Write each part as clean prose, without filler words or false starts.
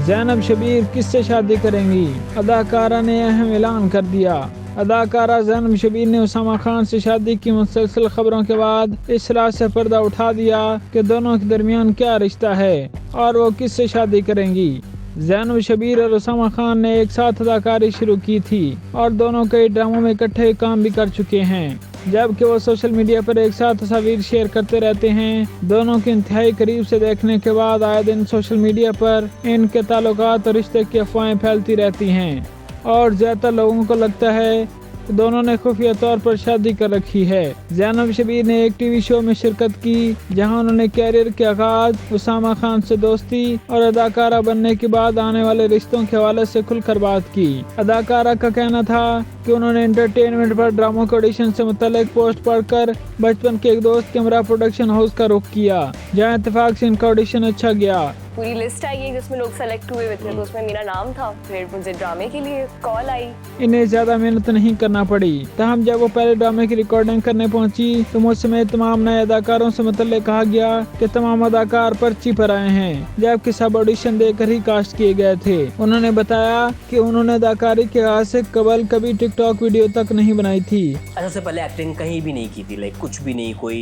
ज़ैनब शबीर किससे शादी करेंगी? अदाकारा ने अहम ऐलान कर दिया। अदाकारा ज़ैनब शबीर ने उसामा खान से शादी की मुसलसल खबरों के बाद इस राज से पर्दा उठा दिया कि दोनों के दरमियान क्या रिश्ता है और वो किससे शादी करेंगी। ज़ैनब शबीर और उसामा खान ने एक साथ अदाकारी शुरू की थी और दोनों कई ड्रामों में इकट्ठे काम भी कर चुके हैं, जबकि वो सोशल मीडिया पर एक साथ तस्वीर शेयर करते रहते हैं। दोनों के इंतहाई करीब से देखने के बाद आए दिन सोशल मीडिया पर इनके ताल्लुकात और रिश्ते की अफवाहें फैलती रहती हैं और ज़्यादातर लोगों को लगता है कि दोनों ने खुफिया तौर पर शादी कर रखी है। ज़ैनब शबीर ने एक टीवी शो में शिरकत की जहां उन्होंने कैरियर के आगाज, उसामा खान से दोस्ती और अदाकारा बनने के बाद आने वाले रिश्तों के हवाले से खुलकर बात की। अदाकारा का कहना था कि उन्होंने एंटरटेनमेंट पर ड्रामों के ऑडिशन से मुतालिक पोस्ट पढ़कर बचपन के एक दोस्त के हमरा प्रोडक्शन हाउस का रुख किया, जहां इत्तेफाक से इनका ऑडिशन अच्छा गया। पूरी लिस्ट आई है जिसमें लोग सेलेक्ट हुए थे, तो उसमें मेरा नाम था। फिर मुझे ड्रामे के लिए कॉल आई। इन्हें ज्यादा मेहनत नहीं करना पड़ी। तहम जब वो पहले ड्रामे की रिकॉर्डिंग करने पहुंची तो मुझ समेत तमाम नए अदाकारों से मुतल्लिक कहा गया कि तमाम अदाकार पर्ची पर आए हैं, जबकि सब ऑडिशन देकर ही कास्ट किए गए थे। उन्होंने बताया कि उन्होंने अदाकारी के आगाज से कबल कभी टिकटॉक वीडियो तक नहीं बनाई थी। सबसे पहले एक्टिंग कहीं भी नहीं की थी, लाइक कुछ भी नहीं, कोई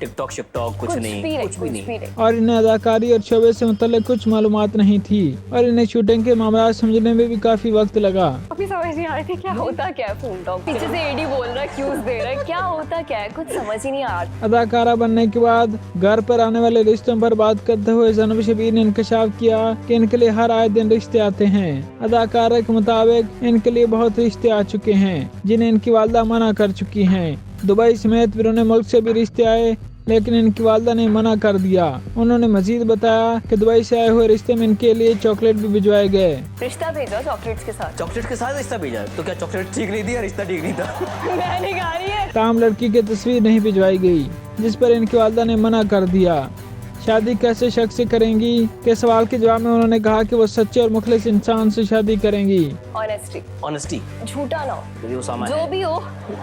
टिकटॉक शिकटॉक कुछ नहीं। और इन्हें अदाकारी और शोबे से मुतल्लिक कुछ मालूमात नहीं थी और इन्हें शूटिंग के मामला समझने में भी काफी वक्त लगा। अभी समझ नहीं आ रही थी क्या होता क्या है। फोन टॉक पीछे से एडी बोल रहा है, क्यूज दे रहा है, क्या होता क्या है, कुछ समझ ही नहीं आ रहा। अदाकारा बनने के बाद घर पर आने वाले रिश्तों पर बात करते हुए ज़ैनब शबीर ने इंकशाफ किया कि इनके लिए हर आए दिन रिश्ते आते हैं। अदाकारा के मुताबिक इनके लिए बहुत रिश्ते आ चुके हैं जिन्हें इनकी वालदा मना कर चुकी हैं। दुबई समेत बिरूने मुल्क से भी रिश्ते आए, लेकिन इनकी वालदा ने मना कर दिया। उन्होंने मजीद बताया कि दुबई से आए हुए रिश्ते में इनके लिए चॉकलेट भी भिजवाए गए। रिश्ता भेजा चॉकलेट्स के साथ। चॉकलेट के साथ रिश्ता भेजा? तो क्या चॉकलेट ठीक नहीं थी या रिश्ता ठीक नहीं था? मैंने कहा है। ताम लड़की की तस्वीर नहीं भिजवाई गई, जिस पर इनकी वालदा ने मना कर दिया। शादी कैसे शख्स से करेंगी के सवाल के जवाब में उन्होंने कहा कि वो सच्चे और मुखलिस इंसान से शादी करेंगी। ऑनेस्टी, झूठा ना हो, जो भी हो।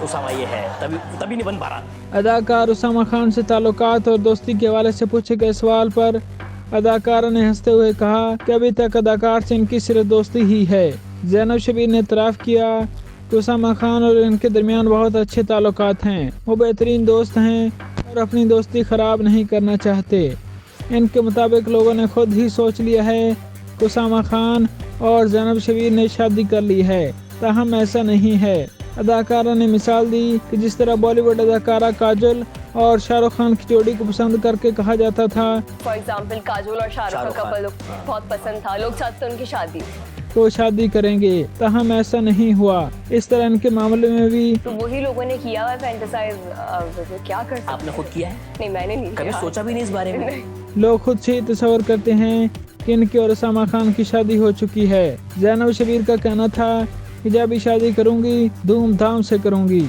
उसामा ये है, तभी नहीं बन पा रहा। अदाकार उसामा खान से ताल्लुकात और दोस्ती के हवाले से पूछे गए सवाल पर अदाकारा ने हंसते हुए कहा कि अभी तक अदाकार से इनकी सिर्फ दोस्ती ही है। ज़ैनब शबीर ने इतराफ़ किया कि उसामा खान और इनके दरमियान बहुत अच्छे ताल्लुकात हैं। वो बेहतरीन दोस्त हैं और अपनी दोस्ती खराब नहीं करना चाहते। इनके मुताबिक लोगों ने खुद ही सोच लिया है कि उसामा खान और ज़ैनब शबीर ने शादी कर ली है, ताहम ऐसा नहीं है। अदाकारा ने मिसाल दी कि जिस तरह बॉलीवुड अदाकारा काजोल और शाहरुख खान की जोड़ी को पसंद करके कहा जाता था। फॉर एग्जाम्पल काजोल और शाहरुख का कपल बहुत पसंद था, लोग चाहते थे उनकी शादी, तो शादी करेंगे, ताहम ऐसा नहीं हुआ। इस तरह इनके मामले में भी तो वही लोगों ने किया है फैंटेसाइज। क्या कर सकते? आपने खुद किया है? नहीं, मैंने नहीं कभी किया। सोचा भी नहीं इस बारे में? लोग खुद से ही तस्वर करते हैं कि इनकी और उसामा खान की शादी हो चुकी है। ज़ैनब शबीर का कहना था कि जब भी शादी करूंगी धूमधाम से करूंगी।